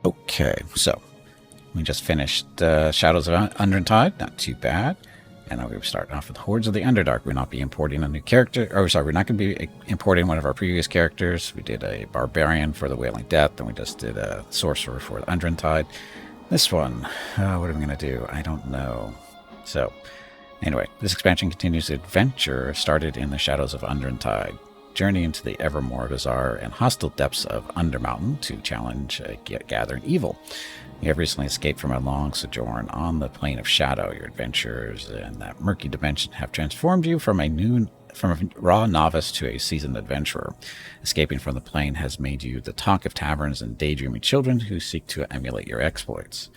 Okay, so we just finished Shadows of Underdark. Not too bad. And now we're starting off with Hordes of the Underdark. We'll not be importing a new character. Or, sorry, we're not going to be importing one of our previous characters. We did a Barbarian for the Wailing Death, and we just did a Sorcerer for the Underdark. This one, what are we going to do? I don't know. So, anyway, this expansion continues the adventure started in the Shadows of Underdark. Journey into the ever more bizarre and hostile depths of Undermountain to challenge gathering evil. You have recently escaped from a long sojourn on the plane of shadow. Your adventures in that murky dimension have transformed you from a raw novice to a seasoned adventurer. Escaping from the plane has made you the talk of taverns and daydreaming children who seek to emulate your exploits.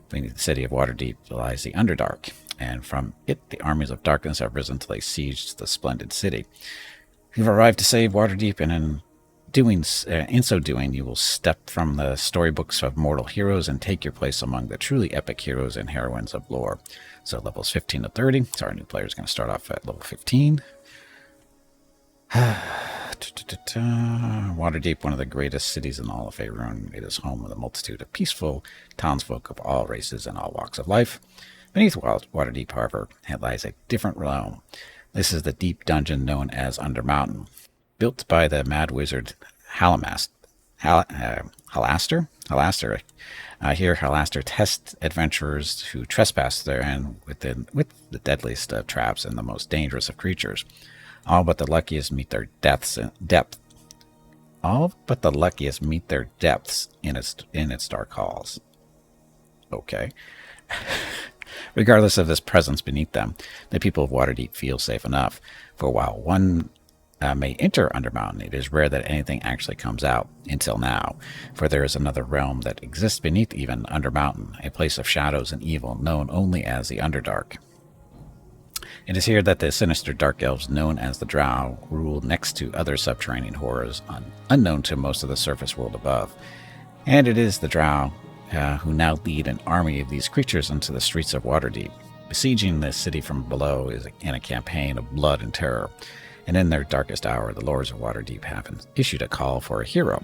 Beneath the city of Waterdeep lies the Underdark, and from it the armies of darkness have risen to lay siege to the splendid city. You've arrived to save Waterdeep, and in so doing, you will step from the storybooks of mortal heroes and take your place among the truly epic heroes and heroines of lore. So levels 15 to 30. So our new player is going to start off at level 15. Waterdeep, one of the greatest cities in all of Faerun, it is home of a multitude of peaceful townsfolk of all races and all walks of life. Beneath Waterdeep, however, lies a different realm. This is the deep dungeon known as Undermountain. Built by the mad wizard Halaster. Here, Halaster tests adventurers who trespass therein with the deadliest of traps and the most dangerous of creatures. All but the luckiest meet their depths in its dark halls. Okay. Regardless of this presence beneath them, the people of Waterdeep feel safe enough. For while one may enter Undermountain, it is rare that anything actually comes out, until now, for there is another realm that exists beneath even Undermountain, a place of shadows and evil known only as the Underdark. It is here that the sinister dark elves known as the Drow rule next to other subterranean horrors unknown to most of the surface world above. And it is the Drow who now lead an army of these creatures into the streets of Waterdeep. Besieging the city from below is in a campaign of blood and terror. And in their darkest hour, the lords of Waterdeep have issued a call for a hero.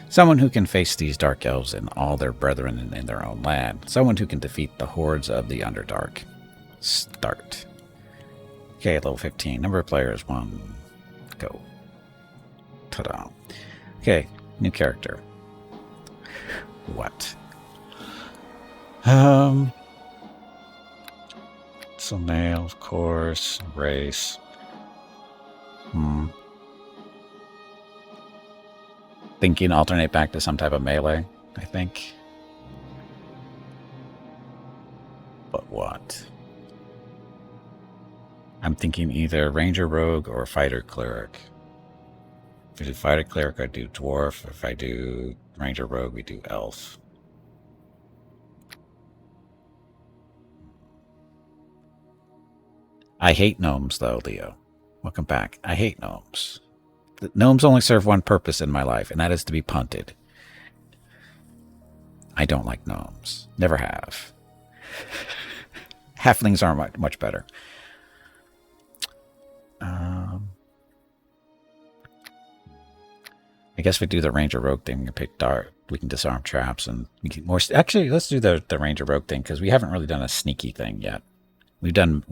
Someone who can face these dark elves and all their brethren in their own land. Someone who can defeat the hordes of the Underdark. Start. Okay, level 15. Number of players, 1. Go. Ta-da. Okay, new character. What? So male, of course. Race. Thinking alternate back to some type of melee, I think. But what? I'm thinking either Ranger Rogue or Fighter Cleric. If I do Fighter Cleric, I do Dwarf. If I do Ranger Rogue, we do Elf. I hate gnomes, though, Leo. Welcome back. I hate gnomes. The gnomes only serve one purpose in my life, and that is to be punted. I don't like gnomes. Never have. Halflings are much better. I guess if we do the Ranger Rogue thing, we can pick Dark. We can disarm traps and we can more. Actually, let's do the Ranger Rogue thing because we haven't really done a sneaky thing yet. We've done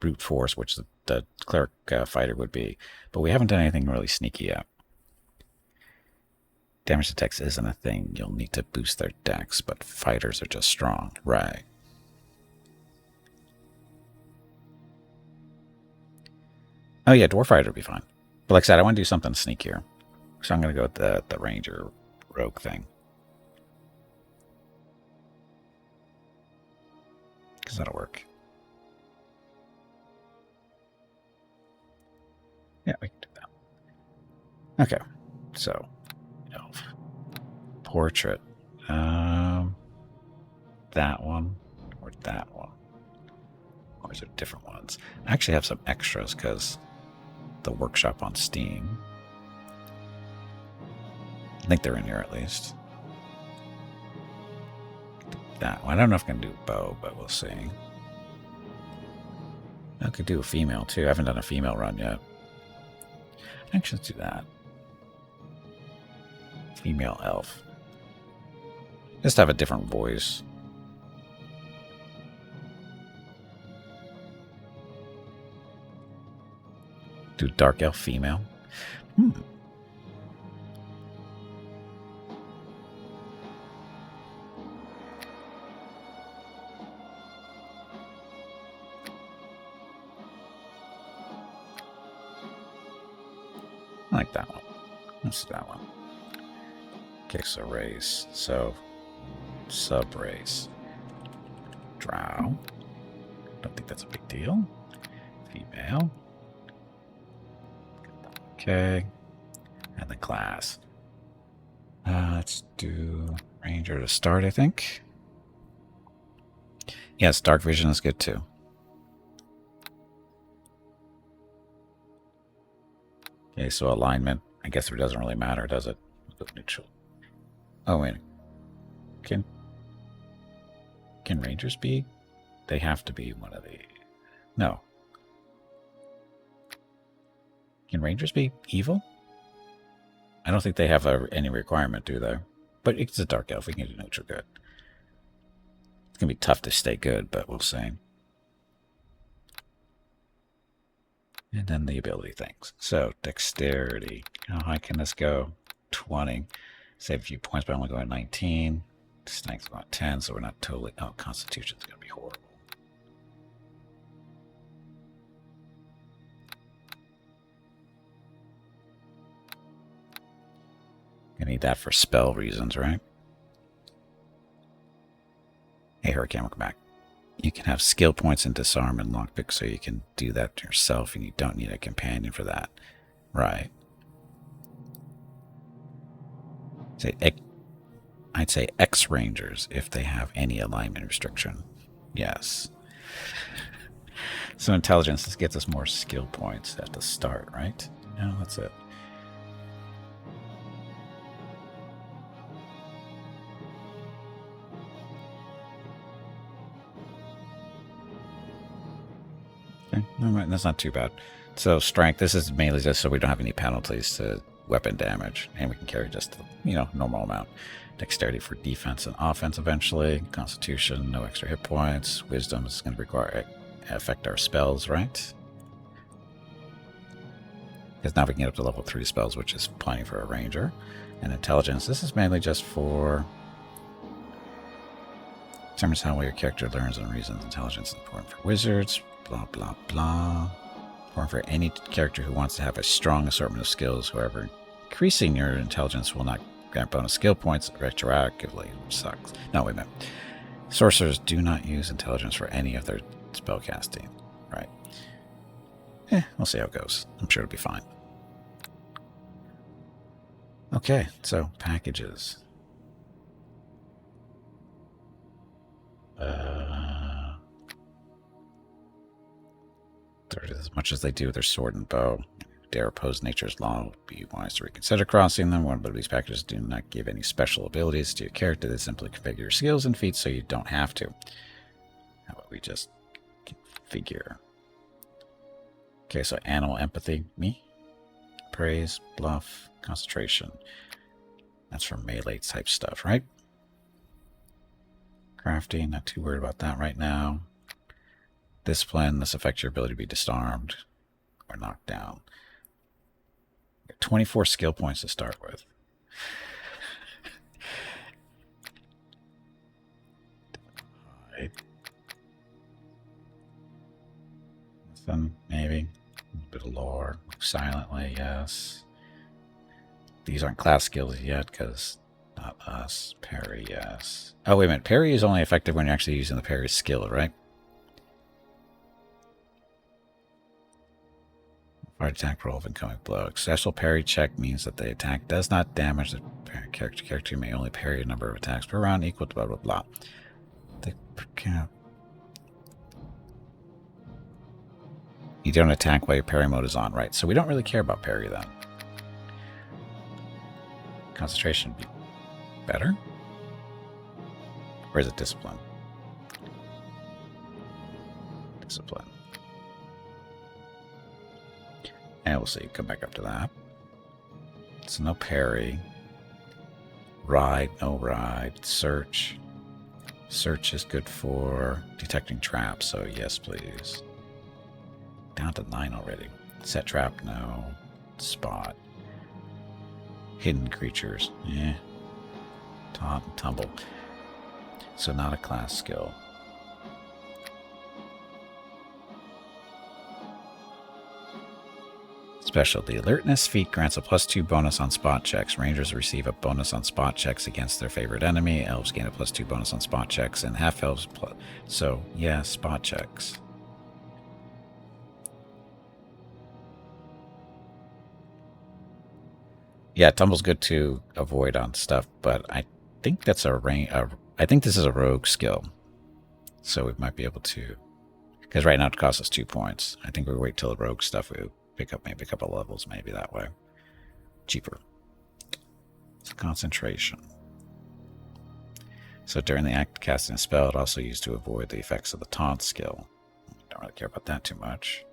brute force, which the cleric fighter would be, but we haven't done anything really sneaky yet. Damage attacks isn't a thing. You'll need to boost their dex, but fighters are just strong, right? Oh yeah, dwarf fighter would be fine. But like I said, I want to do something sneakier. So I'm going to go with the Ranger Rogue thing. Because that'll work. Yeah, we can do that. Okay. So, elf. Portrait. That one. Or that one. Or is it different ones? I actually have some extras because the workshop on Steam. I think they're in here at least. That one. I don't know if I can do bow, but we'll see. I could do a female too. I haven't done a female run yet. Actually, let's do that. Female elf. Just have a different voice. Do dark elf female. I like that one. Let's do that one. Okay, so race. So sub-race. Drow. Don't think that's a big deal. Female. Okay. And the class. Let's do Ranger to start, I think. Yes, dark vision is good too. Okay, so alignment. I guess it doesn't really matter, does it? Neutral. Oh, wait. Can Rangers be? They have to be one of the... No. Can Rangers be evil? I don't think they have any requirement, do they? But it's a dark elf. We can do neutral good. It's going to be tough to stay good, but we'll see. And then the ability things. So, dexterity. How high can this go? 20. Save a few points, but only going 19. Strength's about 10, so we're not totally... Oh, Constitution's going to be horrible. I need that for spell reasons, right? Hey, Hurricane, welcome back. You can have skill points in disarm and lockpick, so you can do that yourself, and you don't need a companion for that. Right. I'd say X-Rangers if they have any alignment restriction. Yes. So intelligence gets us more skill points at the start, right? No, that's it. Okay, that's not too bad. So strength, this is mainly just so we don't have any penalties to weapon damage, and we can carry just the, normal amount. Dexterity for defense and offense eventually. Constitution, no extra hit points. Wisdom is going to affect our spells, right? Because now we can get up to level 3 spells, which is plenty for a ranger. And intelligence, this is mainly just for... determines how well your character learns and reasons. Intelligence is important for wizards. Blah, blah, blah. Important for any character who wants to have a strong assortment of skills. However, increasing your intelligence will not grant bonus skill points retroactively, which sucks. No, wait a minute. Sorcerers do not use intelligence for any of their spellcasting. Right. We'll see how it goes. I'm sure it'll be fine. Okay, so packages. As much as they do with their sword and bow, dare oppose nature's law, would be wise to reconsider crossing them. One of these packages do not give any special abilities to your character. They simply configure your skills and feats so you don't have to. How about we just configure? Okay, so animal empathy, me. Praise, bluff, concentration. That's for melee type stuff, right? Crafty, not too worried about that right now. Discipline, this affects your ability to be disarmed or knocked down. 24 skill points to start with. Then maybe a bit of lore. Silently, yes. These aren't class skills yet because not us. Parry, yes. Oh, wait a minute. Parry is only effective when you're actually using the parry skill, right? Hard attack roll of incoming blow. Successful parry check means that the attack does not damage the character. Character may only parry a number of attacks per round equal to blah blah blah. You don't attack while your parry mode is on, right? So we don't really care about parry then. Concentration would be better? Or is it discipline? Discipline. And we'll see. Come back up to that. So no parry. Ride, no ride. Search. Search is good for detecting traps, so yes, please. Down to 9 already. Set trap, no. Spot. Hidden creatures, yeah. Taunt and tumble. So not a class skill. Special. The alertness feat grants a +2 bonus on spot checks. Rangers receive a bonus on spot checks against their favorite enemy. Elves gain a +2 bonus on spot checks, and half elves plus. So yeah, spot checks. Yeah, tumble's good to avoid on stuff, but I think that's a range. I think this is a rogue skill, so we might be able to. Because right now it costs us 2 points. I think we wait till the rogue stuff. We pick up maybe a couple levels, maybe that way. Cheaper. It's concentration. So during the act of casting a spell, it also used to avoid the effects of the taunt skill. Don't really care about that too much.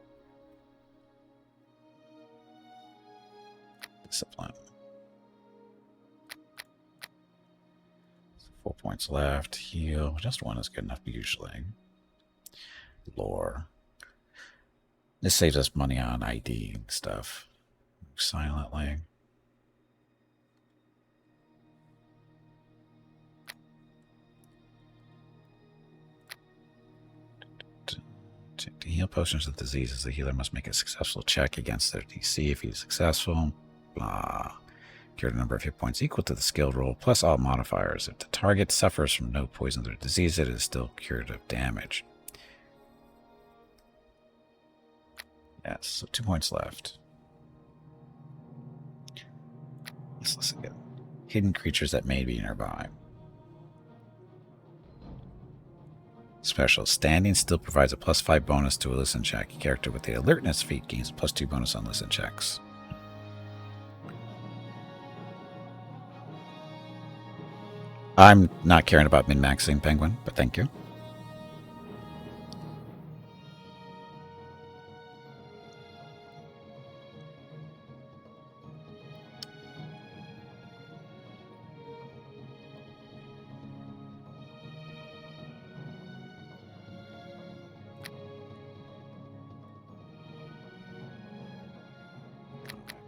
Discipline. 4 points left. Heal. Just 1 is good enough usually. Lore. This saves us money on ID and stuff. Silently. To heal potions of diseases, the healer must make a successful check against their DC. If he's successful, blah. Cured a number of hit points equal to the skill roll plus all modifiers. If the target suffers from no poisons or disease, it is still cured of damage. Yes, so 2 points left. Let's listen again. Hidden creatures that may be nearby. Special. Standing still provides a +5 bonus to a listen check. A character with the alertness feat gains a +2 bonus on listen checks. I'm not caring about min-maxing Penguin, but thank you.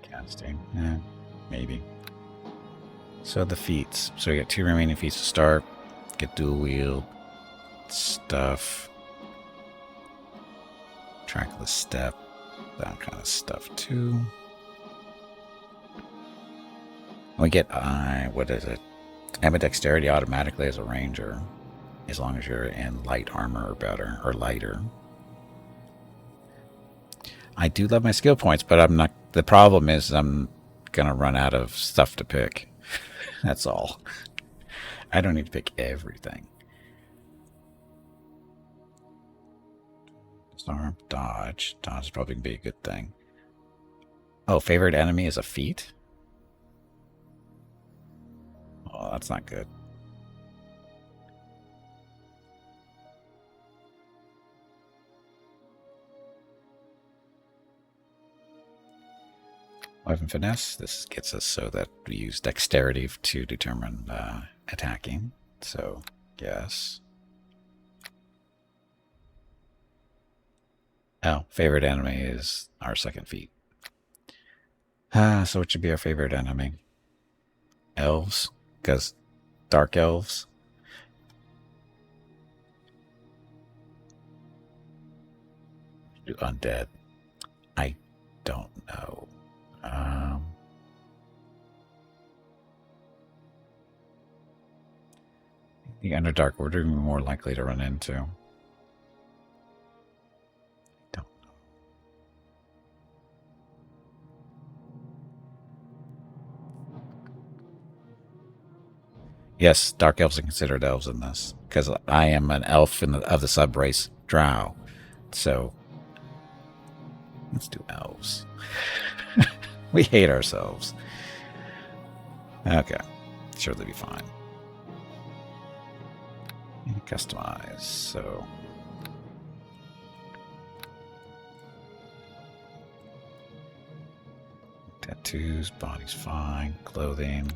Casting, maybe. So the feats. So we got 2 remaining feats to start. Get dual wield stuff. Trackless step. That kind of stuff too. We get what is it? Ambidexterity automatically as a ranger, as long as you're in light armor or better, or lighter. I do love my skill points, but I'm not. The problem is I'm gonna run out of stuff to pick. That's all. I don't need to pick everything. Disarm, dodge. Dodge is probably gonna be a good thing. Oh, favorite enemy is a feat? Oh, that's not good. Weapon finesse. This gets us so that we use dexterity to determine attacking. So, yes. Oh, favorite enemy is our second feat. So what should be our favorite enemy? Elves, because dark elves. Undead. I don't know. The Underdark we're more likely to run into. Don't know. Yes, dark elves are considered elves in this, because I am an elf of the subrace Drow. So let's do elves. We hate ourselves. Okay, sure they'll be fine. And customize, so tattoos, body's fine, clothing.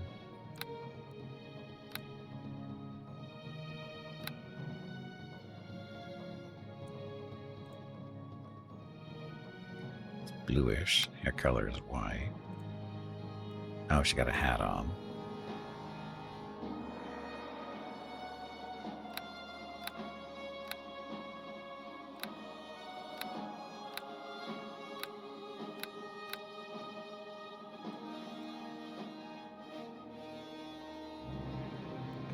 bluish. Hair color is white. Oh, she got a hat on.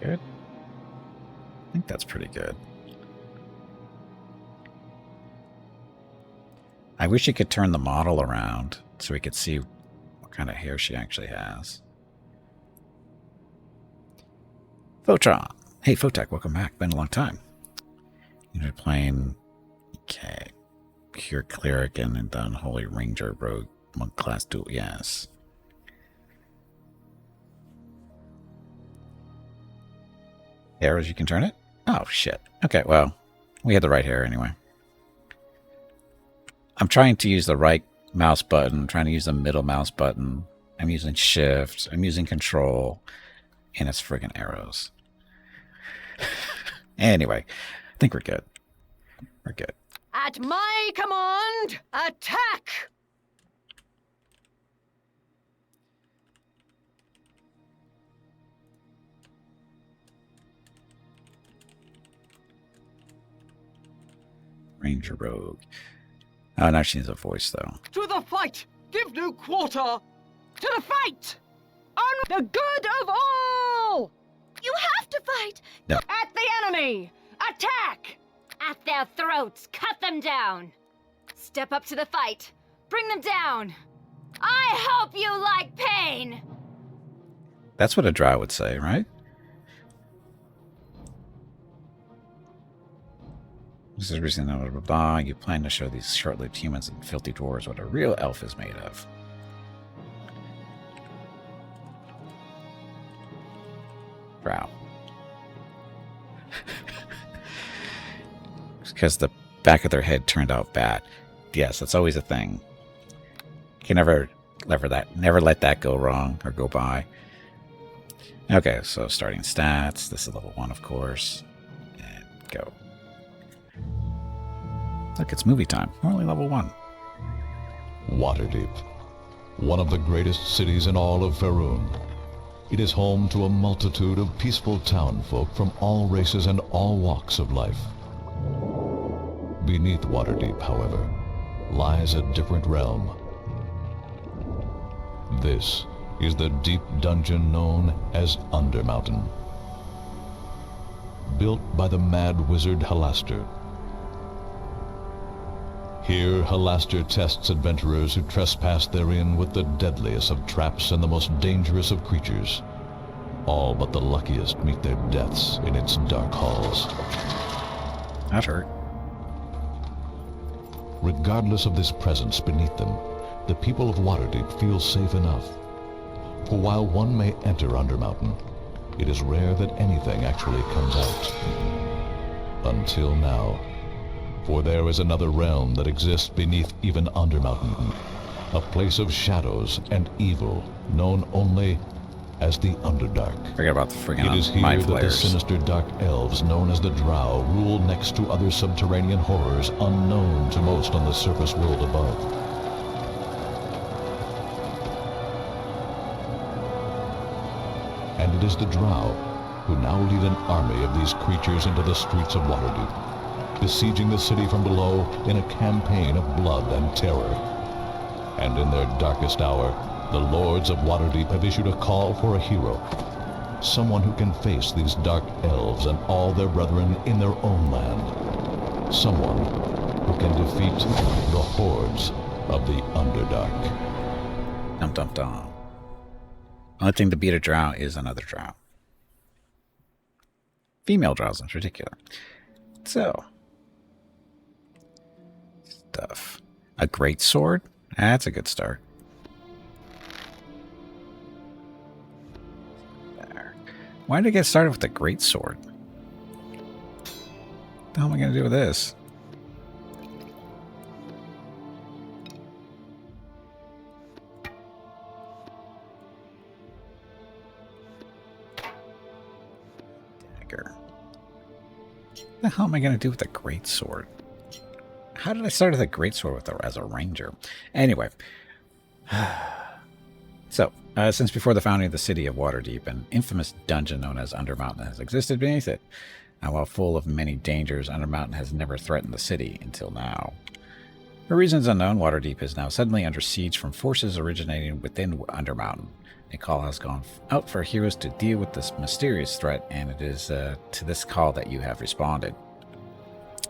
Good. I think that's pretty good. I wish you could turn the model around so we could see what kind of hair she actually has. Photron. Hey, Photech, welcome back. Been a long time. You're playing, okay, Pure Cleric and then Holy Ranger Rogue Monk Class Duel. Yes. Arrows, you can turn it? Oh, shit. Okay, well, we had the right hair anyway. I'm trying to use the right mouse button, trying to use the middle mouse button. I'm using shift, I'm using control, and it's friggin' arrows. Anyway, I think we're good. We're good. At my command, attack! Ranger Rogue. Oh, now she needs a voice, though. To the fight! Give no quarter! To the fight! On the good of all! You have to fight! No. At the enemy! Attack! At their throats, cut them down! Step up to the fight! Bring them down! I hope you like pain! That's what a drow would say, right? This is reason blah, blah, blah. You plan to show these short-lived humans and filthy dwarves what a real elf is made of. Drow. Because the back of their head turned out bad. Yes, that's always a thing. You can never let that go wrong or go by. Okay, so starting stats. This is level 1, of course. And go. Look, it's movie time. We're only level 1. Waterdeep, one of the greatest cities in all of Faerun. It is home to a multitude of peaceful townfolk from all races and all walks of life. Beneath Waterdeep, however, lies a different realm. This is the deep dungeon known as Undermountain. Built by the mad wizard Halaster. Here, Halaster tests adventurers who trespass therein with the deadliest of traps and the most dangerous of creatures. All but the luckiest meet their deaths in its dark halls. That hurt. Regardless of this presence beneath them, the people of Waterdeep feel safe enough. For while one may enter Undermountain, it is rare that anything actually comes out. Until now. For there is another realm that exists beneath even Undermountain, a place of shadows and evil known only as the Underdark. Forget about the friggin' It is here mind that the flayers. sinister dark elves known as the Drow rule next to other subterranean horrors unknown to most on the surface world above. And it is the Drow who now lead an army of these creatures into the streets of Waterdeep, besieging the city from below in a campaign of blood and terror. And in their darkest hour, the lords of Waterdeep have issued a call for a hero, someone who can face these dark elves and all their brethren in their own land, someone who can defeat the Hordes of the Underdark. Dum dum dum. Only thing to beat a drow is another drow. Female drows in particular. So, stuff. A great sword? That's a good start. There. Why did I get started with a great sword? What the hell am I going to do with this? Dagger. What the hell am I going to do with a great sword? How did I start with a greatsword as a ranger? Anyway. So, since before the founding of the city of Waterdeep, an infamous dungeon known as Undermountain has existed beneath it. Now, while full of many dangers, Undermountain has never threatened the city until now. For reasons unknown, Waterdeep is now suddenly under siege from forces originating within Undermountain. A call has gone out for heroes to deal with this mysterious threat, and it is to this call that you have responded.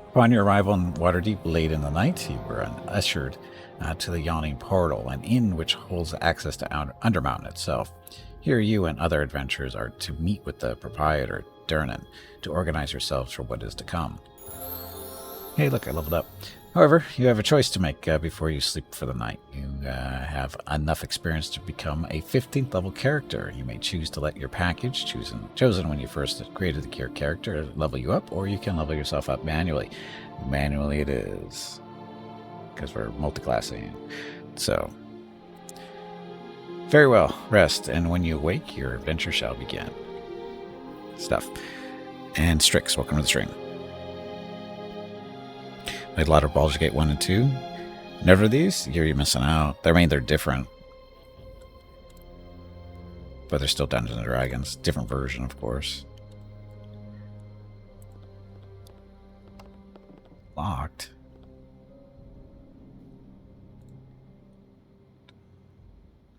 Upon your arrival in Waterdeep late in the night, you were ushered to the yawning portal, an inn which holds access to Undermountain itself. Here you and other adventurers are to meet with the proprietor, Durnan, to organize yourselves for what is to come. Hey, look, I leveled up. However, you have a choice to make before you sleep for the night. You have enough experience to become a 15th level character. You may choose to let your package, chosen when you first created the character, level you up, or you can level yourself up manually. Manually it is, because we're multiclassing. So, very well, rest, and when you awake, your adventure shall begin. Stuff. And Strix, welcome to the stream. Played a lot of Baldur's Gate 1 and 2. Never these? You're missing out. I mean, they're different. But they're still Dungeons and Dragons. Different version, of course. Locked.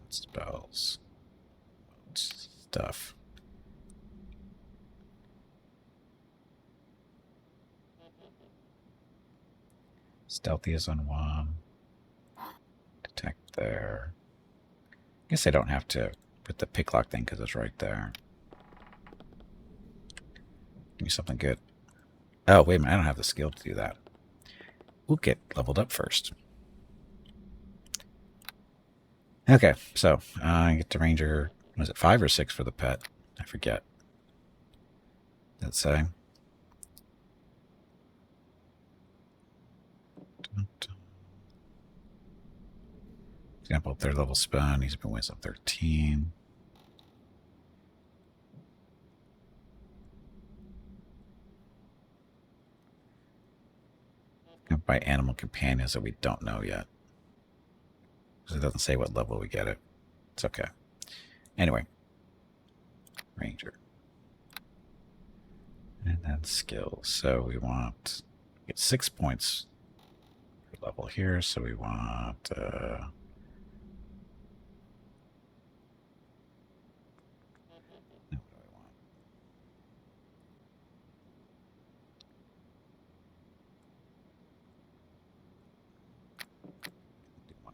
Spells. Stuff. Stealthy is on 1. Detect there. I guess I don't have to put the pick lock thing because it's right there. Give me something good. Oh, wait a minute. I don't have the skill to do that. We'll get leveled up first. Okay, so I get to Ranger. Was it 5 or 6 for the pet? I forget. Does it say? Example, 3rd level spell. He's been wisdom 13. By animal companions that we don't know yet. Because it doesn't say what level we get it. It's okay. Anyway. Ranger. And then skills. So we want get 6 points per level here. So we want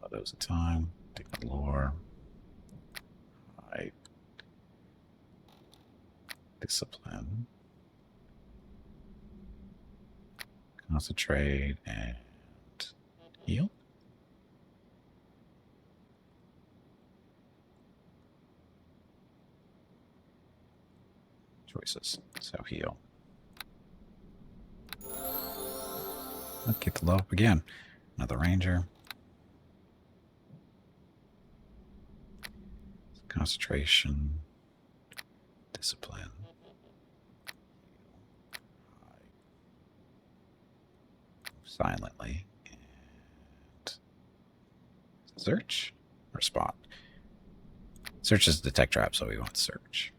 those a time. Take the lore. Height. Discipline. Concentrate and heal. Choices. So heal. Let's get the level up again. Another ranger. Concentration, discipline, silently, and search or spot. Search is detect trap, so we want search.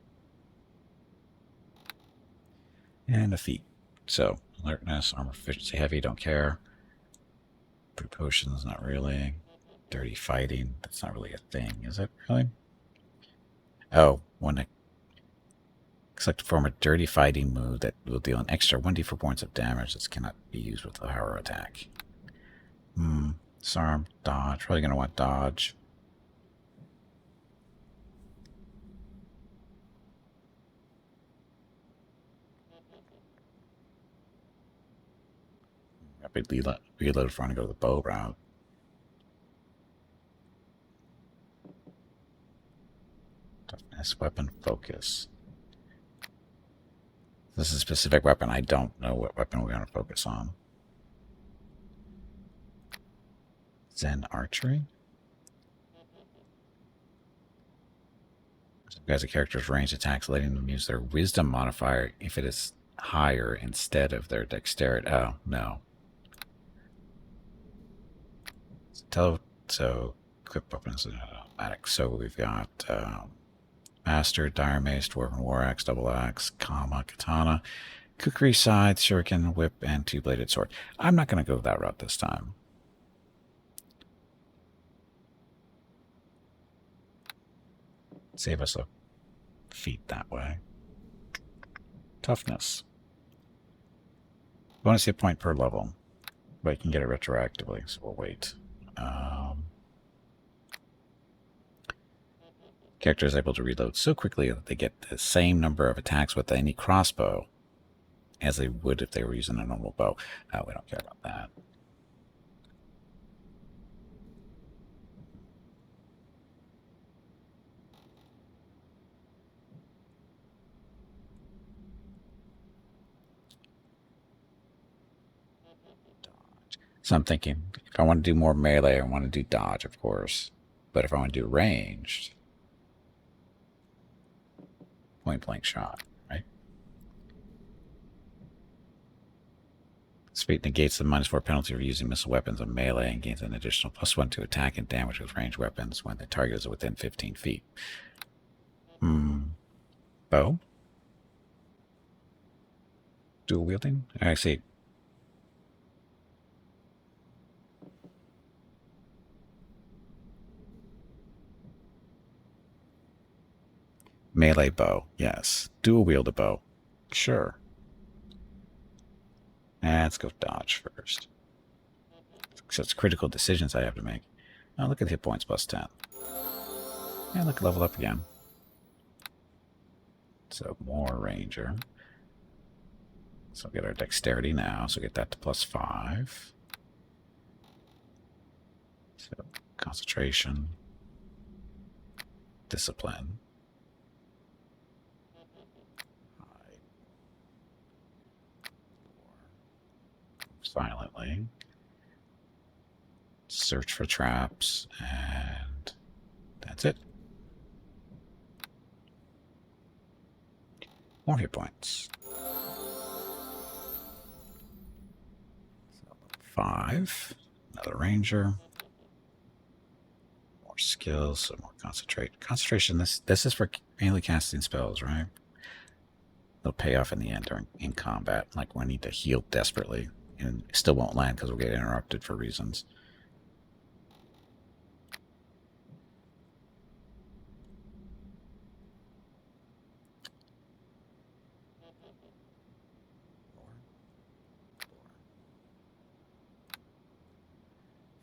And a feat. So alertness, armor proficiency, heavy, don't care. Brute potions, not really. Dirty fighting, that's not really a thing, is it really? Oh, when it select to perform a dirty fighting move that will deal an extra 1d4 points of damage, this cannot be used with a power attack. Disarm, dodge. Probably going to want dodge. Rapid reload if we're going to go the bow route. Toughness, weapon, focus. This is a specific weapon. I don't know what weapon we're going to focus on. Zen archery. So as a character's ranged attacks, letting them use their wisdom modifier if it is higher instead of their dexterity. Oh, no. So equip weapons and automatic. So we've got Master, Dire Mace, Dwarven War Axe, Double Axe, Katana, Kukri Scythe, Shuriken, Whip, and Two-Bladed Sword. I'm not going to go that route this time. Save us a feat that way. Toughness. Bonus hit point per level, but you can get it retroactively, so we'll wait. Character is able to reload so quickly that they get the same number of attacks with any crossbow as they would if they were using a normal bow. We don't care about that. So I'm thinking, if I want to do more melee, I want to do dodge, of course. But if I want to do ranged, point-blank shot, right? Speed negates the -4 penalty for using missile weapons on melee and gains an additional +1 to attack and damage with ranged weapons when the target is within 15 feet. Bow? Dual wielding? I see. Melee bow, yes. Dual wield a bow, sure. Let's go dodge first. So it's critical decisions I have to make. Oh, look at the hit points, +10. And look, level up again. So more ranger. So we'll get our dexterity now, so get that to +5. So concentration. Discipline. Silently. Search for traps, and that's it. More hit points. So 5. Another ranger. More skills, so more concentrate. Concentration, this is for mainly casting spells, right? They'll pay off in the end in combat, like when I need to heal desperately. And it still won't land because we'll get interrupted for reasons.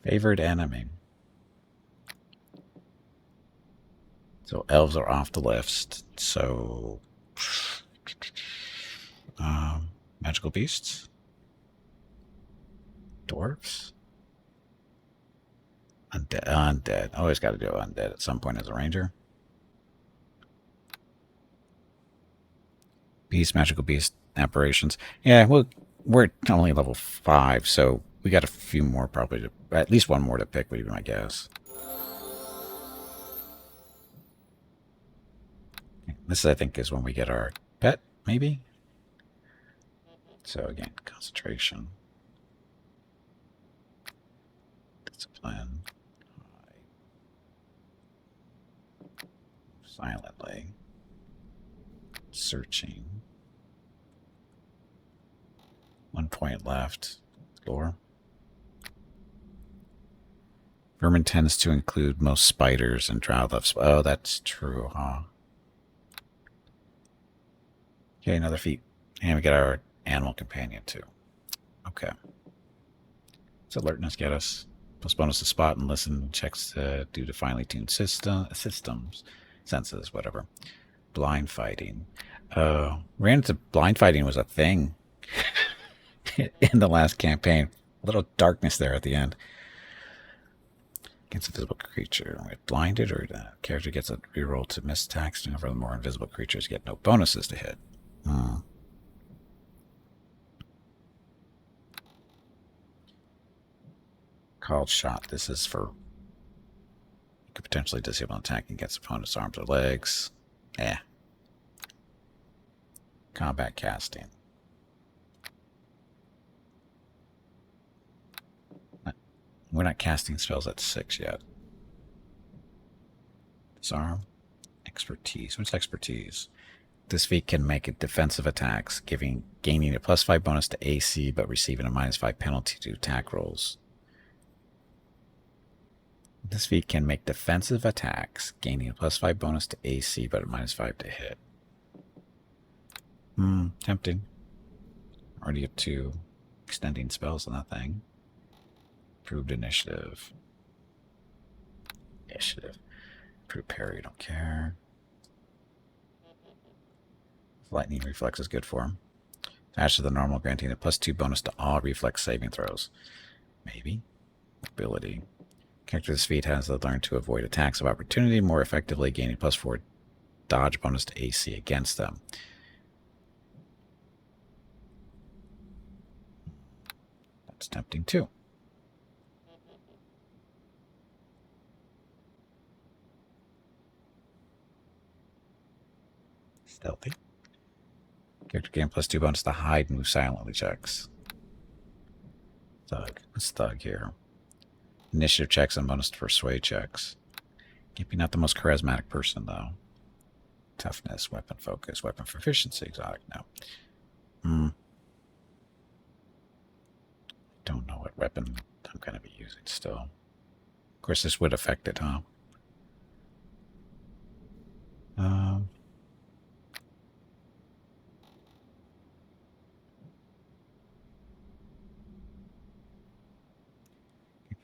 Favored enemy. So elves are off the list. So magical beasts. Dwarves? Undead. Always got to do undead at some point as a ranger. Beast, magical beast, apparitions. Yeah, well, we're only level 5, so we got a few more probably. At least one more to pick would be my guess. This, I think, is when we get our pet, maybe? So again, concentration. Discipline. Silently. Searching. 1 point left. Lore. Vermin tends to include most spiders and drow left. Oh, that's true, huh? Okay, another feat. And we get our animal companion, too. Okay. What's alertness get us? Plus bonus to spot and listen checks due to finely tuned systems, senses, whatever. Blind fighting. Ran into blind fighting was a thing in the last campaign. A little darkness there at the end. Against a visible creature. We're blinded, or the character gets a reroll to miss attacks. Furthermore, invisible creatures get no bonuses to hit. Called shot. This is for... You could potentially disable an attack against opponent's arms or legs. Combat casting. We're not casting spells at 6 yet. Disarm. Expertise. What's expertise? This feat can make it defensive attacks, gaining a +5 bonus to AC, but receiving a -5 penalty to attack rolls. This feat can make defensive attacks, gaining a +5 bonus to AC, but a -5 to hit. Tempting. Already have 2 extending spells on that thing. Improved initiative. Improved parry, don't care. Lightning reflex is good for him. Attached to the normal, granting a +2 bonus to all reflex saving throws. Maybe. Ability. Character this feat has learned to avoid attacks of opportunity more effectively, gaining +4 dodge bonus to AC against them. That's tempting too. Stealthy. Character gain +2 bonus to hide and move silently checks. Thug. What's Thug here? Initiative checks and bonus to persuade checks. Maybe not the most charismatic person, though. Toughness, weapon focus, weapon proficiency, exotic. No. Don't know what weapon I'm going to be using still. Of course, this would affect it, huh?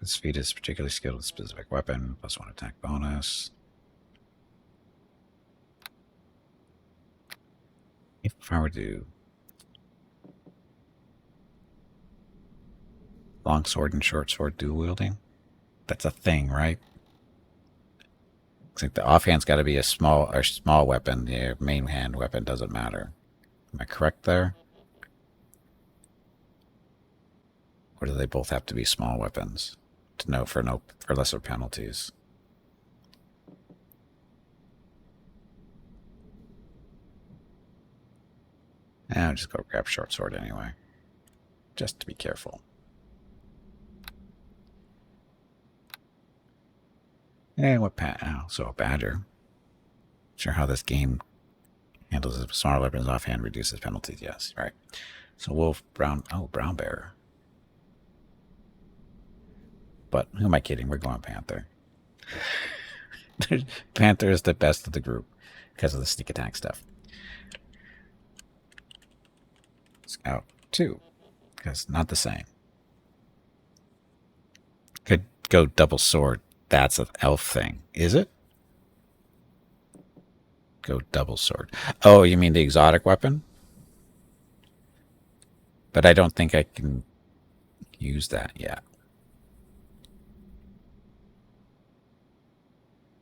This feat is particularly skilled with a specific weapon, +1 attack bonus. If I were to do long sword and short sword dual wielding, that's a thing, right? Looks like the offhand's got to be a small weapon. The main hand weapon doesn't matter. Am I correct there? Or do they both have to be small weapons? For lesser penalties. I'll just go grab short sword anyway, just to be careful. And so a badger. Sure how this game handles it. Smaller weapons offhand reduces penalties. Yes, right. So wolf, brown bear. But who am I kidding? We're going Panther. Panther is the best of the group because of the sneak attack stuff. Scout 2, because not the same. Could go double sword. That's an elf thing, is it? Go double sword. Oh, you mean the exotic weapon? But I don't think I can use that yet.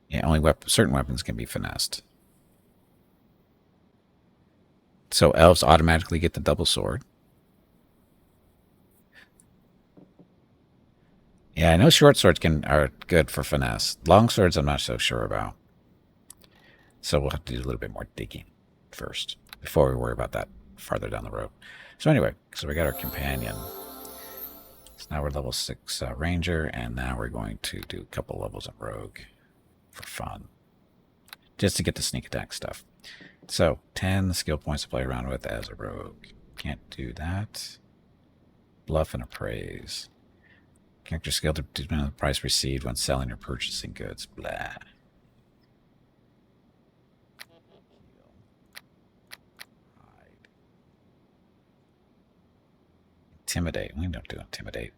Yeah, only certain weapons can be finessed. So elves automatically get the double sword. Yeah, I know short swords are good for finesse. Long swords I'm not so sure about. So we'll have to do a little bit more digging first before we worry about that farther down the road. So anyway, so we got our companion. So now we're level 6 ranger, and now we're going to do a couple levels of rogue. For fun, just to get the sneak attack stuff. So 10 skill points to play around with as a rogue. Can't do that. Bluff and appraise. Character skill to determine the price received when selling or purchasing goods. Blah. Intimidate. We don't do intimidate.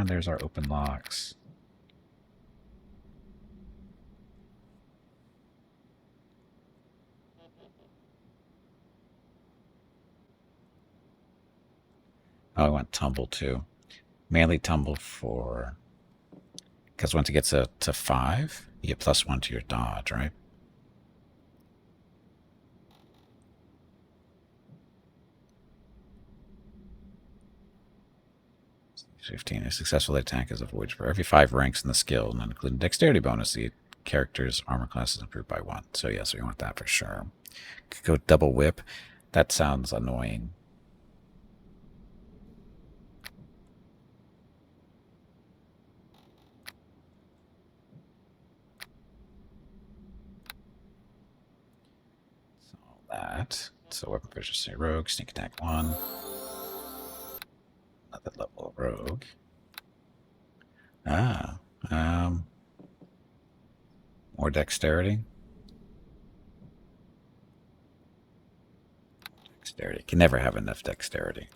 There's our open locks. Oh, I want tumble too. Melee tumble for... Because once it gets to 5, you get +1 to your dodge, right? 15. A successful attack is avoided for every 5 ranks in the skill, not including dexterity bonus. The character's armor class is improved by 1. So yes, we want that for sure. Could go double whip. That sounds annoying. So that. So weapon proficiency rogue, sneak attack 1. Another level of rogue. More dexterity. Dexterity. Can never have enough dexterity.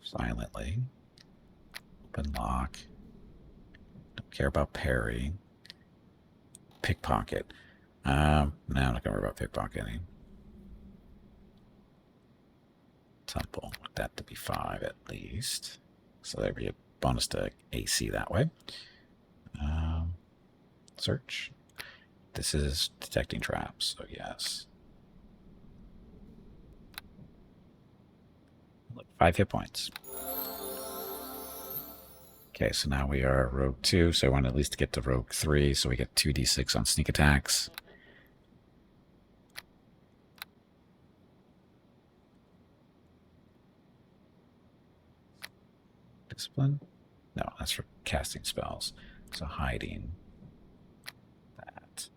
Silently. Open lock. Don't care about parry. Pickpocket. No, I'm not gonna worry about pickpocketing. Temple. Want that to be 5 at least. So there'd be a bonus to AC that way. Search. This is detecting traps, so yes. Look, 5 hit points. Okay, so now we are Rogue 2, so I want at least get to Rogue 3, so we get 2d6 on sneak attacks. Discipline? No, that's for casting spells. So hiding. That.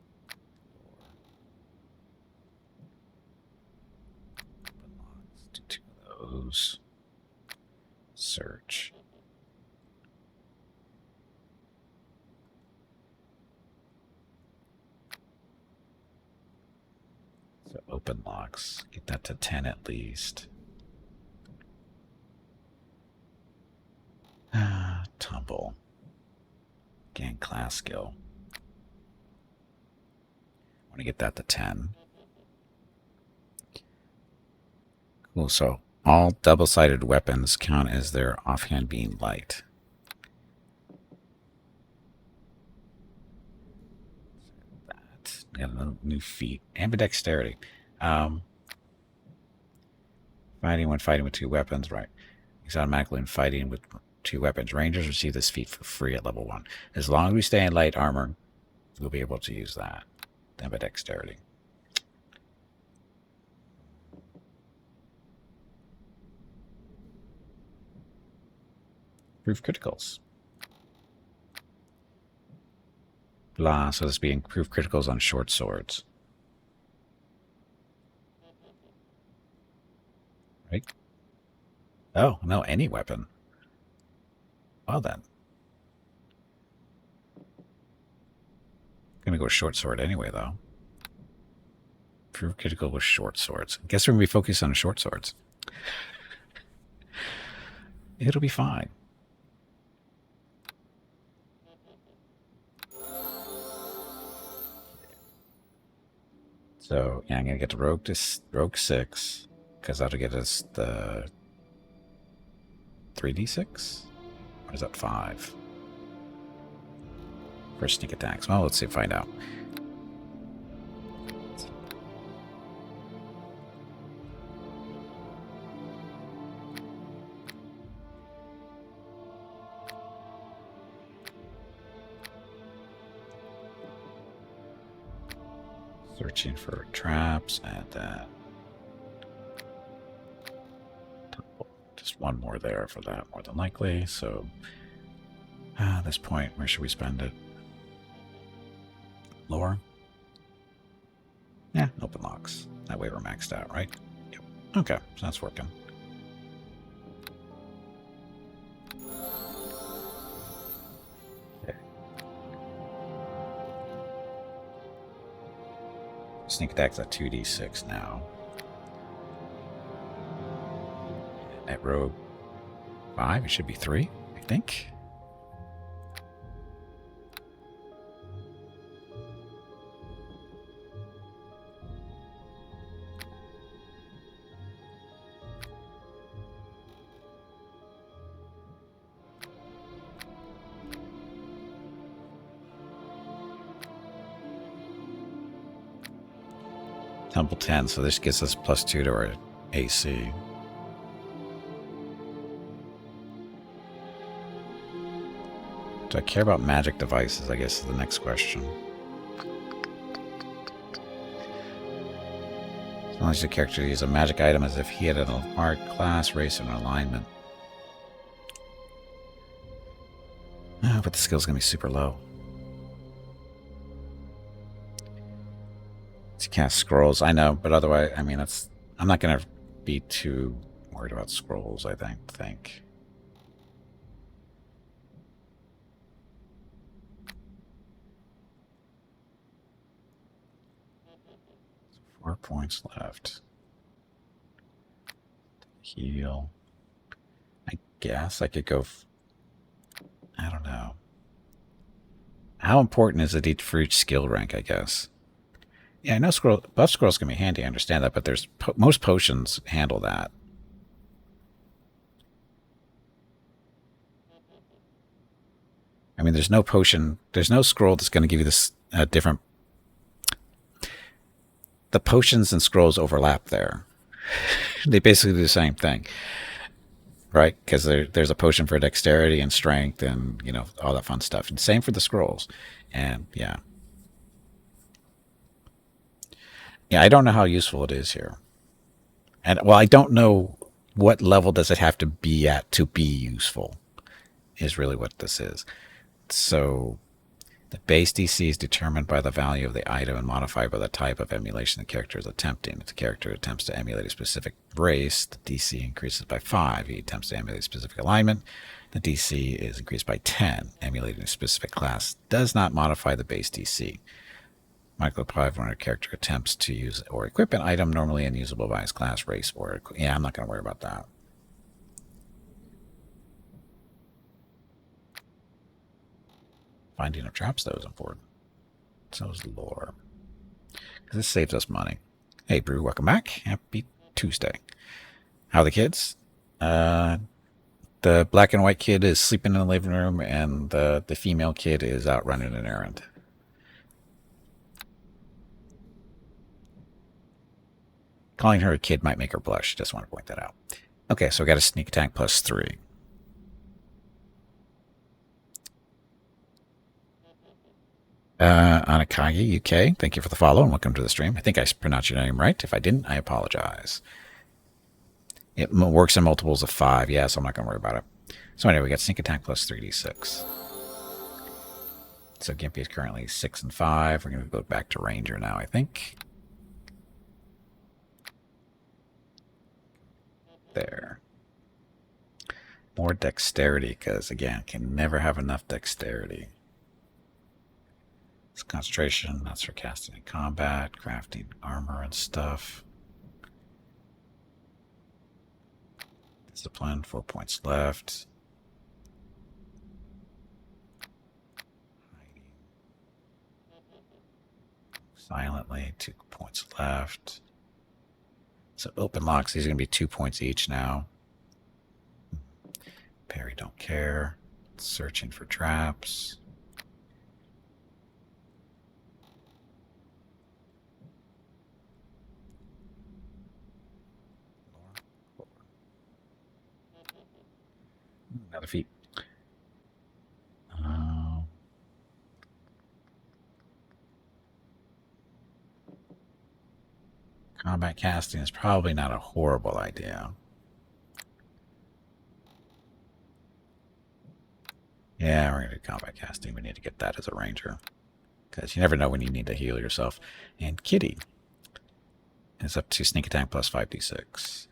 Open locks. Do 2 of those. Search. So open locks. Get that to 10 at least. Tumble. Gain class skill. I want to get that to 10. Cool, so all double-sided weapons count as their offhand being light. That. Got a new feat. Ambidexterity. Fighting when fighting with 2 weapons, right. It's automatically when fighting with 2 weapons. Rangers receive this feat for free at level 1. As long as we stay in light armor, we'll be able to use that. Ambidexterity. Proof criticals. Blah, so this being proof criticals on short swords. Right? Oh, no, any weapon. Well then. I'm gonna go short sword anyway, though. Proof critical with short swords. Guess we're gonna be focused on short swords. It'll be fine. So yeah, I'm gonna get to rogue 6 because that'll get us the 3d6. Or is that 5? For sneak attacks. Well, let's see. Find out. Searching for traps and just 1 more there for that, more than likely. So at this point, where should we spend it? Lore? Yeah, open locks. That way we're maxed out, right? Yep. Okay, so that's working. Okay. Sneak attack's at 2d6 now. At rogue 5, it should be 3, I think. Temple 10, so this gives us +2 to our AC. Do I care about magic devices, I guess is the next question. As long as the character uses a magic item as if he had an marked class, race, and alignment. Oh, but the skill's going to be super low. To cast scrolls, I know, but otherwise, I mean, that's... I'm not going to be too worried about scrolls, I think. Four points left. Heal. I guess I could go... I don't know. How important is it for each skill rank, I guess? Yeah, I know buff scrolls can be handy, I understand that, but there's most potions handle that. I mean, there's no scroll that's going to give you this different... The potions and scrolls overlap there. They basically do the same thing. Right? Because there's a potion for dexterity and strength and, you know, all that fun stuff. And same for the scrolls. And, yeah. Yeah, I don't know how useful it is here. And, well, I don't know what level does it have to be at to be useful, is really what this is. So, the base DC is determined by the value of the item and modified by the type of emulation the character is attempting. If the character attempts to emulate a specific race, the DC increases by 5. If he attempts to emulate a specific alignment, the DC is increased by 10. Emulating a specific class does not modify the base DC. Michael applied when a character attempts to use or equip an item normally unusable by his class, race, or... Yeah, I'm not going to worry about that. Finding of traps, though, is important. So is lore. Because this saves us money. Hey, Brew, welcome back. Happy Tuesday. How are the kids? The black and white kid is sleeping in the living room, and the female kid is out running an errand. Calling her a kid might make her blush. Just want to point that out. Okay, so we got a sneak attack +3. Anakagi UK, thank you for the follow and welcome to the stream. I think I pronounced your name right. If I didn't, I apologize. It works in multiples of 5. Yeah, so I'm not going to worry about it. So anyway, we got sneak attack +3d6. So Gimpy is currently 6 and 5. We're going to go back to Ranger now, I think. There. More dexterity, because again, can never have enough dexterity. It's concentration, that's for casting in combat, crafting armor and stuff. Discipline, 4 points left. Hiding. Silently, 2 points left. So open locks, these are going to be 2 points each now. Parry, don't care. Searching for traps. Another feat. Combat casting is probably not a horrible idea. Yeah, we're going to do combat casting. We need to get that as a ranger. Because you never know when you need to heal yourself. And Kitty is up to sneak attack +5d6.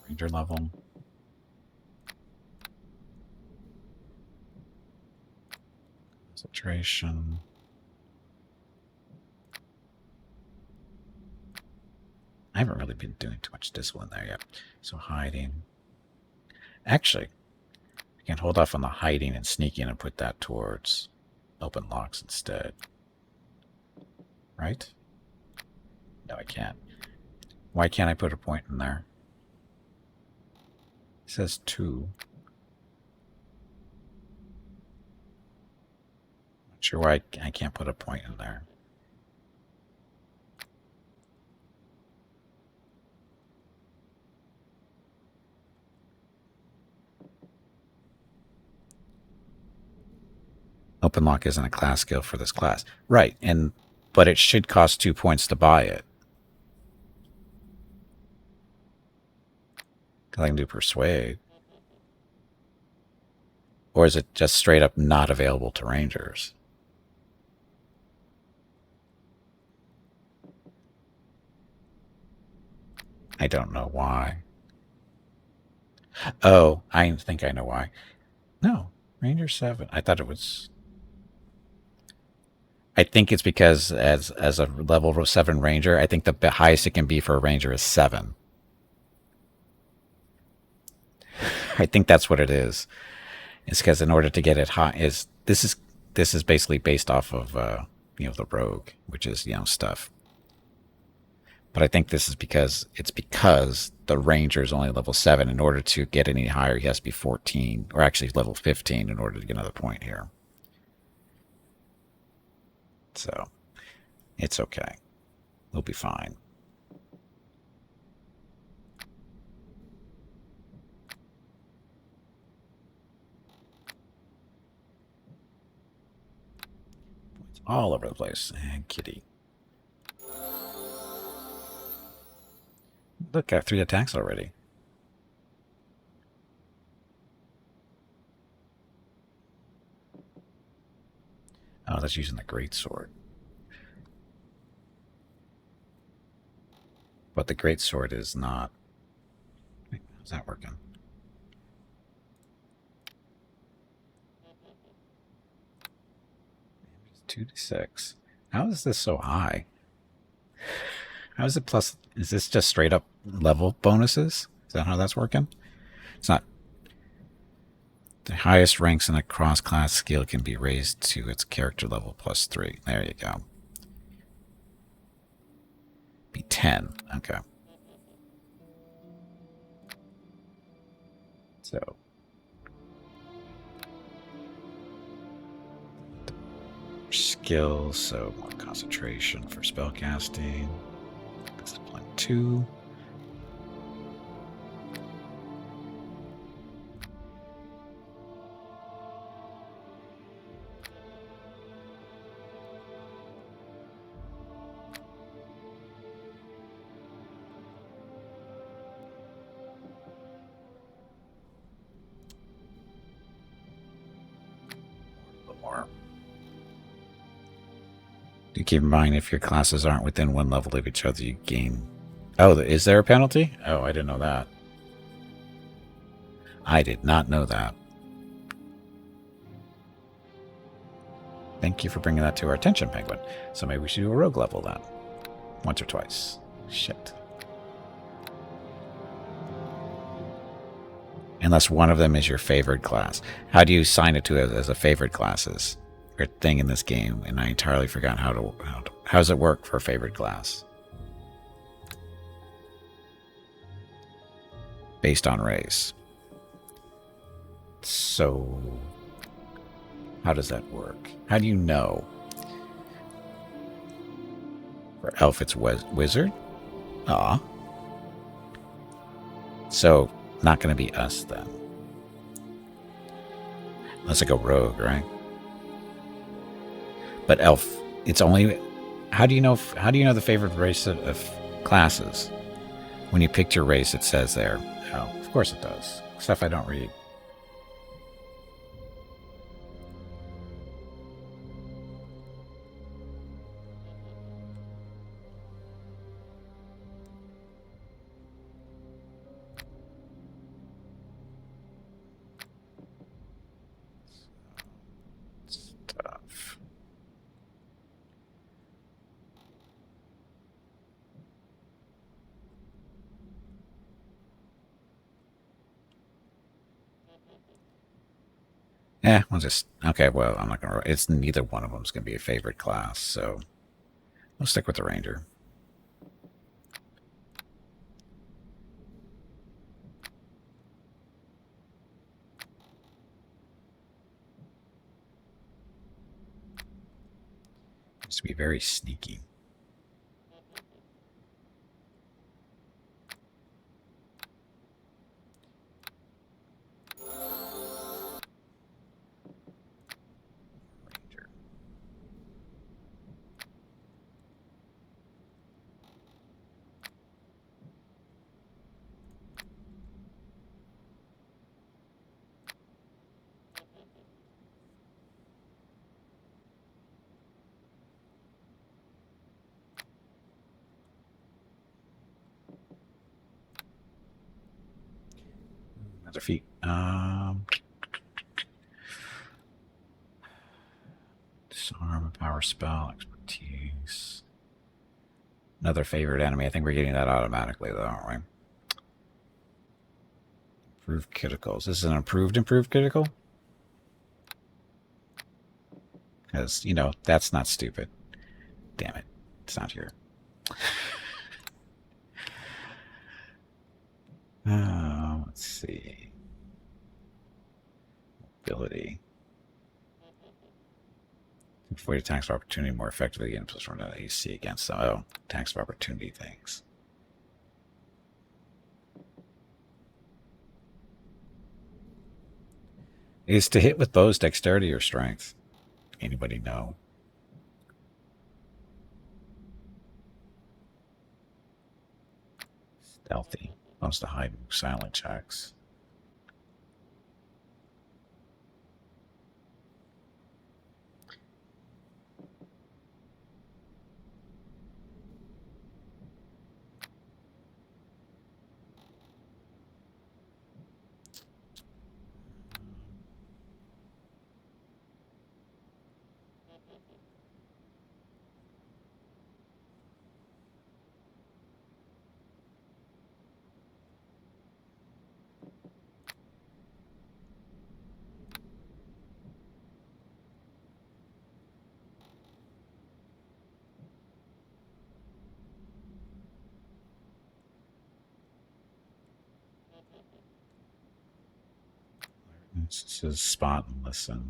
Ranger level. Concentration. I haven't really been doing too much discipline there yet. So hiding. Actually, I can hold off on the hiding and sneaking and put that towards open locks instead. Right? No, I can't. Why can't I put a point in there? It says 2. Not sure why I can't put a point in there. Open lock isn't a class skill for this class. Right, but it should cost 2 points to buy it. I can do persuade. Or is it just straight up not available to rangers? I don't know why. Oh, I think I know why. No, Ranger 7. I thought it was... I think it's because as a level 7 ranger, I think the highest it can be for a ranger is 7. I think that's what it is. It's because in order to get it high, this is basically based off of the rogue, which is stuff. But I think this is because the ranger is only level 7. In order to get any higher, he has to be 14, or actually level 15 in order to get another point here. So it's okay. We'll be fine. It's all over the place. And kitty. Look, I have 3 attacks already. Oh, that's using the greatsword. But the greatsword is not... Wait, how's that working? Damage is 2d6. How is this so high? How is it plus... Is this just straight up level bonuses? Is that how that's working? It's not... The highest ranks in a cross-class skill can be raised to its character level plus 3. There you go. Be 10. Okay. So... skills, so more concentration for spellcasting. Discipline 2. More. Do keep in mind if your classes aren't within 1 level of each other, you gain... Oh, is there a penalty? Oh, I didn't know that. I did not know that. Thank you for bringing that to our attention, Penguin. So maybe we should do a rogue level then. Once or twice. Shit. Unless one of them is your favored class. How do you assign it to it as a favored classes? Or thing in this game, and I entirely forgot how does it work for a favored class? Based on race. So, how does that work? How do you know? For elf, it's wizard? Ah. So, not going to be us then. Unless I go rogue, right? But elf, it's only... How do you know the favorite race of classes? When you picked your race, it says there. Oh, of course it does. Stuff I don't read. Stuff. We'll just... Okay, well, I'm not going to... It's neither one of them is going to be a favorite class, so... We'll stick with the Ranger. Used to be very sneaky. feat. Disarm, power spell, expertise. Another favorite enemy. I think we're getting that automatically, though, aren't we? Improved criticals. This is an improved critical? Because, you know, that's not stupid. Damn it. It's not here. Let's see. Ability. Avoid attacks of opportunity more effectively against plus one AC against them. Oh, attacks of opportunity things. Is to hit with bows dexterity or strength? Anybody know? Stealthy. Wants to hide silent checks. This says spot and listen.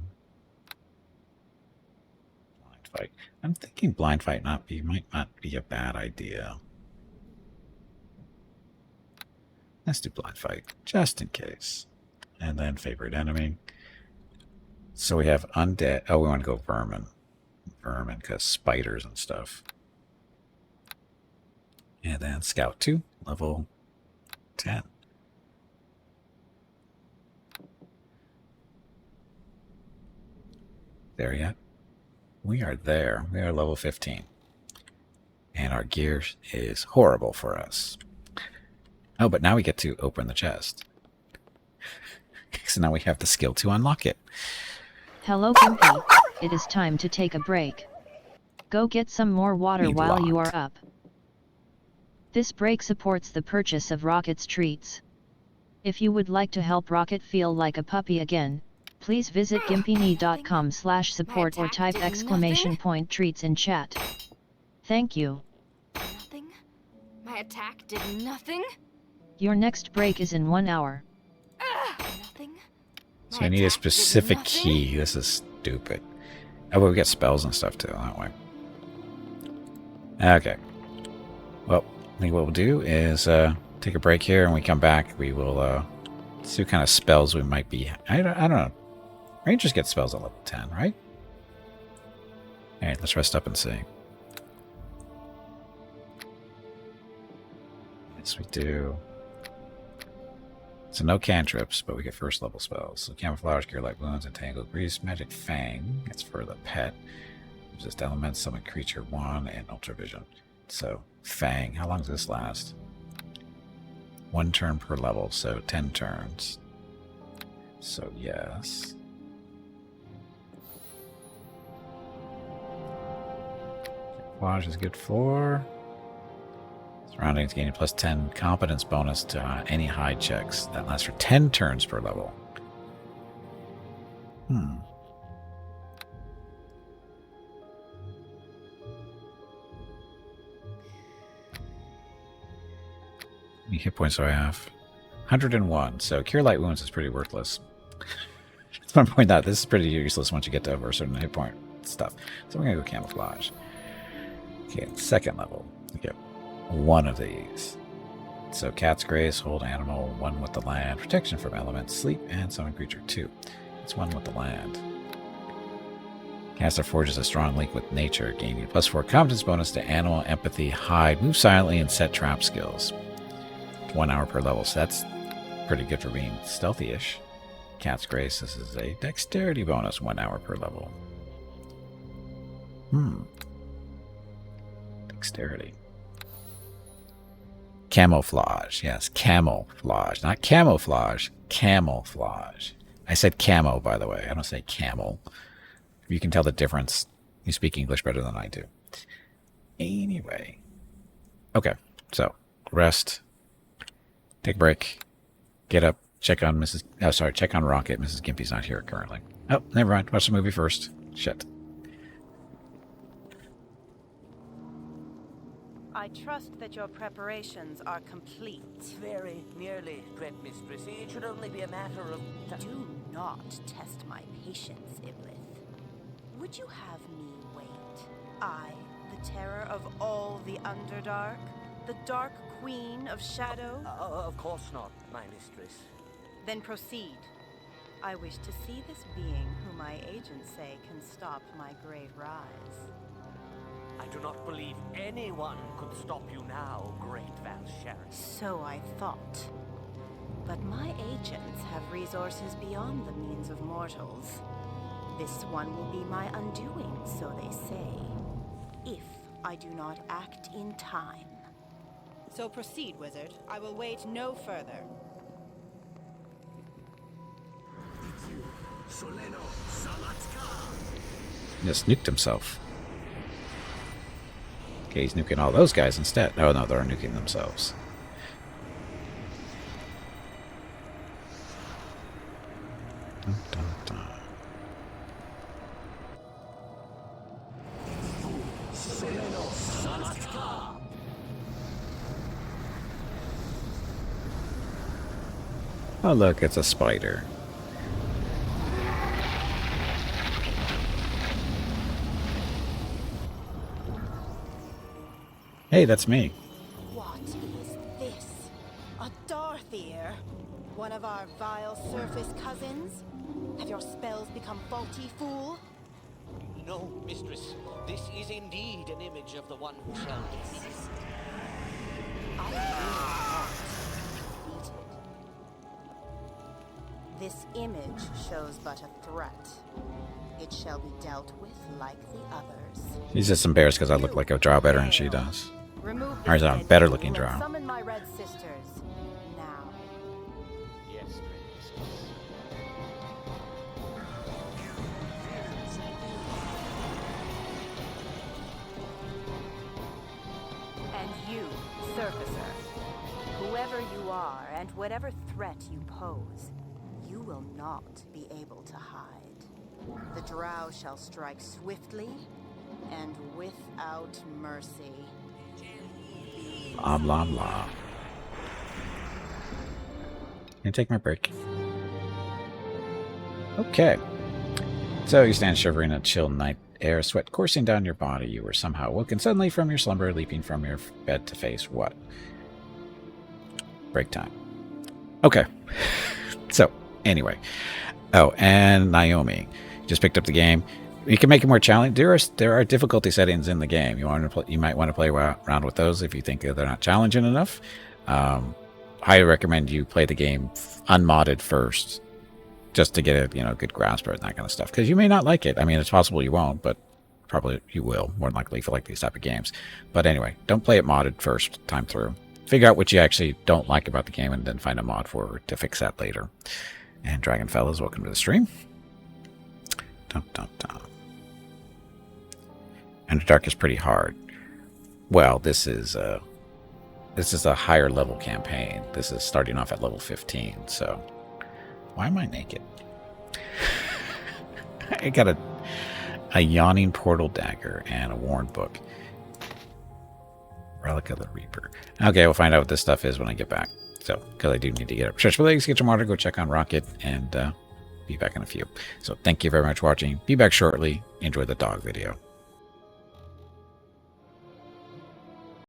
Blind fight. I'm thinking blind fight might not be a bad idea. Let's do blind fight, just in case. And then favorite enemy. So we have undead. Oh, we want to go vermin. Vermin, because spiders and stuff. And then scout 2, level 10. There yet? We are there. We are level 15. And our gear is horrible for us. Oh, but now we get to open the chest. So now we have the skill to unlock it. Hello, Gimpy. It is time to take a break. Go get some more water while you are up. This break supports the purchase of Rocket's treats. If you would like to help Rocket feel like a puppy again, please visit gimpyme.com/support or type !treats in chat. Thank you. Nothing? My attack did nothing? Your next break is in 1 hour. Nothing? So I need a specific key. This is stupid. Oh, but we get spells and stuff too, that way. Okay. Well, I think what we'll do is take a break here, and when we come back, we will see what kind of spells we might be. I don't know. Rangers get spells at level 10, right? Alright, let's rest up and see. Yes, we do. So no cantrips, but we get first level spells. So camouflage, cure light wounds, entangled grease, magic fang. That's for the pet. Resist elements, summon creature 1, and ultravision. So fang, how long does this last? 1 turn per level, so 10 turns. So yes. Camouflage is good for surroundings, gaining plus 10 competence bonus to any hide checks. That lasts for 10 turns per level. How many hit points do I have? 101. So cure light wounds is pretty worthless. That's my point out. This is pretty useless once you get to over a certain hit point stuff. So we're going to go camouflage. Okay, second level. We get 1 of these. So cat's grace, hold animal, 1 with the land, protection from elements, sleep, and summon creature 2. It's 1 with the land. Caster forges a strong link with nature, gaining plus 4 competence bonus to animal, empathy, hide, move silently, and set trap skills. 1 hour per level, so that's pretty good for being stealthy-ish. Cat's grace, this is a dexterity bonus, 1 hour per level. Dexterity. Camouflage. Yes, camouflage. Not camouflage. Camouflage. I said camo, by the way. I don't say camel. You can tell the difference. You speak English better than I do. Anyway. Okay. So, rest. Take a break. Get up. Check on check on Rocket. Mrs. Gimpy's not here currently. Oh, never mind. Watch the movie first. Shit. I trust that your preparations are complete. Very nearly, Dread Mistress. It should only be a matter of... Do not test my patience, Iblis. Would you have me wait? I, the terror of all the Underdark? The Dark Queen of Shadow? Of course not, my mistress. Then proceed. I wish to see this being who my agents say can stop my great rise. I do not believe anyone could stop you now, great Val Sheriff. So I thought. But my agents have resources beyond the means of mortals. This one will be my undoing, so they say, if I do not act in time. So proceed, wizard. I will wait no further. Just nuked himself. Okay, he's nuking all those guys instead. Oh no, they're nuking themselves. Dun, dun, dun. Oh look, it's a spider. Hey, that's me. What is this? A Darthier? One of our vile surface cousins? Have your spells become faulty, fool? No, mistress. This is indeed an image of the one who shall desist. I will not be defeated. This image shows but a threat. It shall be dealt with like the others. He's just embarrassed because I look like a drow better than she does. Remove Or is this that a red better looking symbol and drow? Summon my red sisters. Now. Yes, great mistress. And you, Surfacer. Whoever you are and whatever threat you pose, you will not be able to hide. The Drow shall strike swiftly and without mercy. Blah, blah, blah. Gonna take my break. Okay. So you stand shivering in a chill night air, sweat coursing down your body. You were somehow woken suddenly from your slumber, leaping from your bed to face what? Break time. Okay. So, anyway. Oh, and Naomi. Just picked up the game. You can make it more challenging. There are difficulty settings in the game. You might want to play around with those if you think they're not challenging enough. Highly recommend you play the game unmodded first, just to get a good grasp of it and that kind of stuff. Because you may not like it. I mean, it's possible you won't, but probably you will. More than likely, if you like these type of games. But anyway, don't play it modded first time through. Figure out what you actually don't like about the game, and then find a mod to fix that later. And Dragon Fellas, welcome to the stream. Dum dum dum. Underdark is pretty hard. Well, this is a higher level campaign. This is starting off at level 15. So, why am I naked? I got a yawning portal dagger and a worn book. Relic of the Reaper. Okay, we'll find out what this stuff is when I get back. So, because I do need to get up, stretch my legs, get some water, go check on Rocket, and be back in a few. So, thank you very much for watching. Be back shortly. Enjoy the dog video.